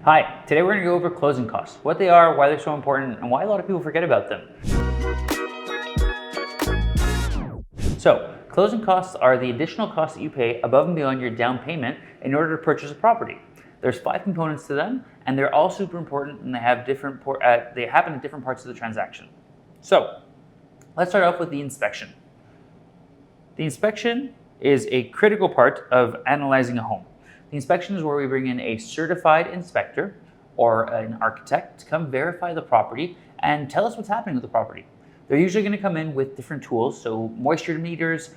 Hi, today we're going to go over closing costs, what they are, why they're so important, and why a lot of people forget about them. So, closing costs are the additional costs that you pay above and beyond your down payment in order to purchase a property. There's 5 components to them, and they're all super important, and they happen at different parts of the transaction. So, let's start off with the inspection. The inspection is a critical part of analyzing a home. The inspection is where we bring in a certified inspector or an architect to come verify the property and tell us what's happening with the property. They're usually going to come in with different tools, so moisture meters,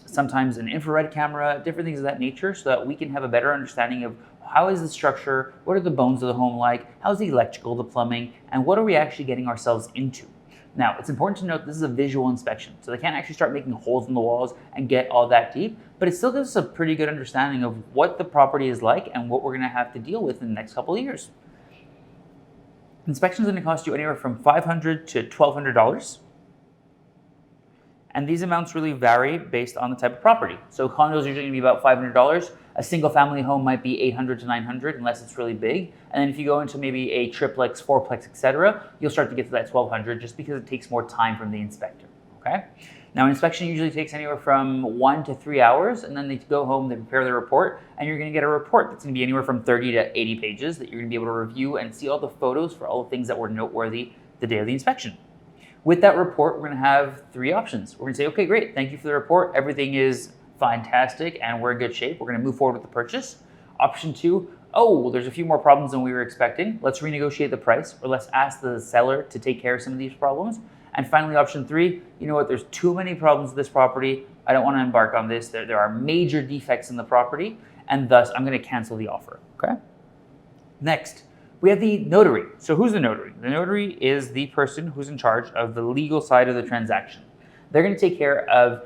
sometimes an infrared camera, different things of that nature, so that we can have a better understanding of how is the structure, what are the bones of the home like, how's the electrical, the plumbing, and what are we actually getting ourselves into. Now, it's important to note this is a visual inspection, so they can't actually start making holes in the walls and get all that deep, but it still gives us a pretty good understanding of what the property is like and what we're going to have to deal with in the next couple of years. Inspections are going to cost you anywhere from $500 to $1,200. And these amounts really vary based on the type of property. So condos are usually going to be about $500. A single family home might be $800 to $900 unless it's really big. And then if you go into maybe a triplex, fourplex, etc., you'll start to get to that $1,200 just because it takes more time from the inspector. Okay? Now, an inspection usually takes anywhere from 1 to 3 hours, and then they go home, they prepare their report, and you're going to get a report that's going to be anywhere from 30 to 80 pages that you're going to be able to review and see all the photos for all the things that were noteworthy the day of the inspection. With that report, we're going to have 3 options. We're going to say, okay, great, thank you for the report. Everything is fantastic and we're in good shape. We're going to move forward with the purchase. Option 2, oh, there's a few more problems than we were expecting. Let's renegotiate the price, or let's ask the seller to take care of some of these problems. And finally, option 3, you know what, there's too many problems with this property. I don't want to embark on this. There are major defects in the property, and thus I'm going to cancel the offer. Okay? Next, we have the notary. So who's the notary? The notary is the person who's in charge of the legal side of the transaction. They're going to take care of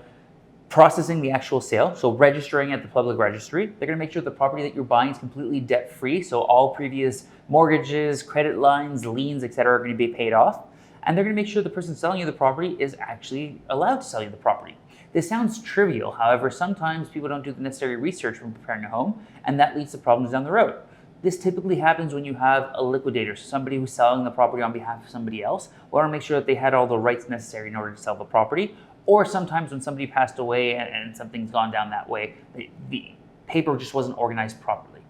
processing the actual sale, so registering at the public registry. They're going to make sure the property that you're buying is completely debt-free, so all previous mortgages, credit lines, liens, etc. are going to be paid off. And they're going to make sure the person selling you the property is actually allowed to sell you the property. This sounds trivial, however, sometimes people don't do the necessary research when preparing a home, and that leads to problems down the road. This typically happens when you have a liquidator, so somebody who's selling the property on behalf of somebody else. We want to make sure that they had all the rights necessary in order to sell the property. Or sometimes when somebody passed away and something's gone down that way, the paper just wasn't organized properly.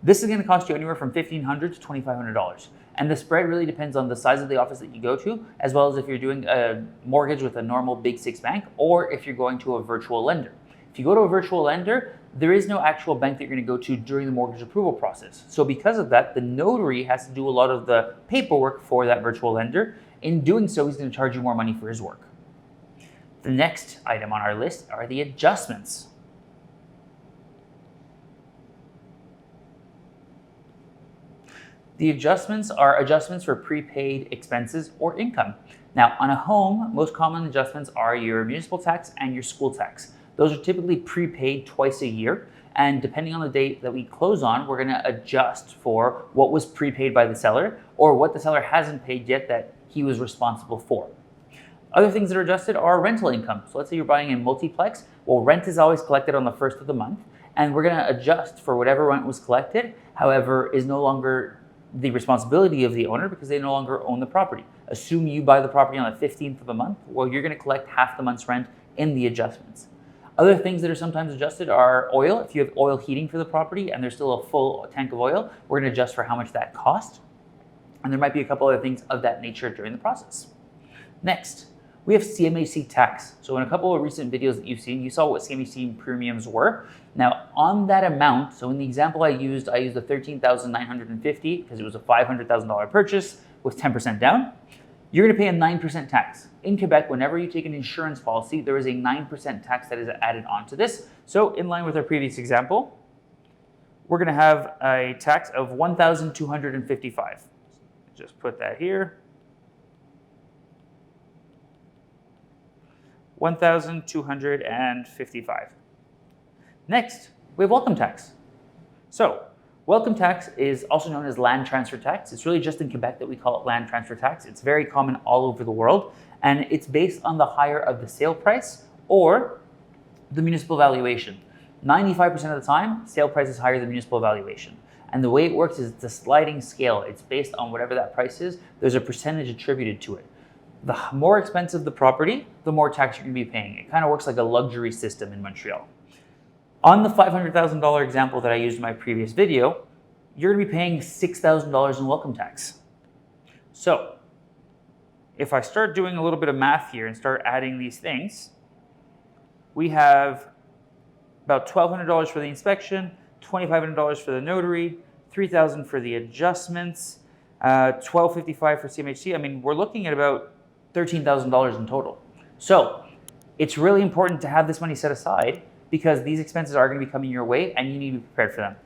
This is going to cost you anywhere from $1,500 to $2,500. And the spread really depends on the size of the office that you go to, as well as if you're doing a mortgage with a normal Big 6 bank, or if you're going to a virtual lender. If you go to a virtual lender, there is no actual bank that you're going to go to during the mortgage approval process. So because of that, the notary has to do a lot of the paperwork for that virtual lender. In doing so, he's going to charge you more money for his work. The next item on our list are the adjustments. The adjustments are adjustments for prepaid expenses or income. Now, on a home, most common adjustments are your municipal tax and your school tax. Those are typically prepaid twice a year, and depending on the date that we close on, we're going to adjust for what was prepaid by the seller or what the seller hasn't paid yet that he was responsible for. Other things that are adjusted are rental income. So let's say you're buying a multiplex. Well, rent is always collected on the first of the month, and we're going to adjust for whatever rent was collected, however, is no longer the responsibility of the owner because they no longer own the property. Assume you buy the property on the 15th of the month. Well, you're going to collect half the month's rent in the adjustments. Other things that are sometimes adjusted are oil. If you have oil heating for the property and there's still a full tank of oil, we're going to adjust for how much that costs. And there might be a couple other things of that nature during the process. Next, we have CMHC tax. So in a couple of recent videos that you've seen, you saw what CMHC premiums were. Now on that amount, so in the example I used the $13,950 because it was a $500,000 purchase with 10% down. You're going to pay a 9% tax. In Quebec, whenever you take an insurance policy, there is a 9% tax that is added onto this. So in line with our previous example, we're going to have a tax of $1,255. Just put that here. $1,255. Next, we have welcome tax. So, welcome tax is also known as land transfer tax. It's really just in Quebec that we call it land transfer tax. It's very common all over the world, and it's based on the higher of the sale price or the municipal valuation. 95% of the time, sale price is higher than municipal valuation. And the way it works is it's a sliding scale. It's based on whatever that price is. There's a percentage attributed to it. The more expensive the property, the more tax you're going to be paying. It kind of works like a luxury system in Montreal. On the $500,000 example that I used in my previous video, you're going to be paying $6,000 in welcome tax. So if I start doing a little bit of math here and start adding these things, we have about $1,200 for the inspection, $2,500 for the notary, $3,000 for the adjustments, $1,255 for CMHC. I mean, we're looking at about $13,000 in total. So it's really important to have this money set aside because these expenses are going to be coming your way and you need to be prepared for them.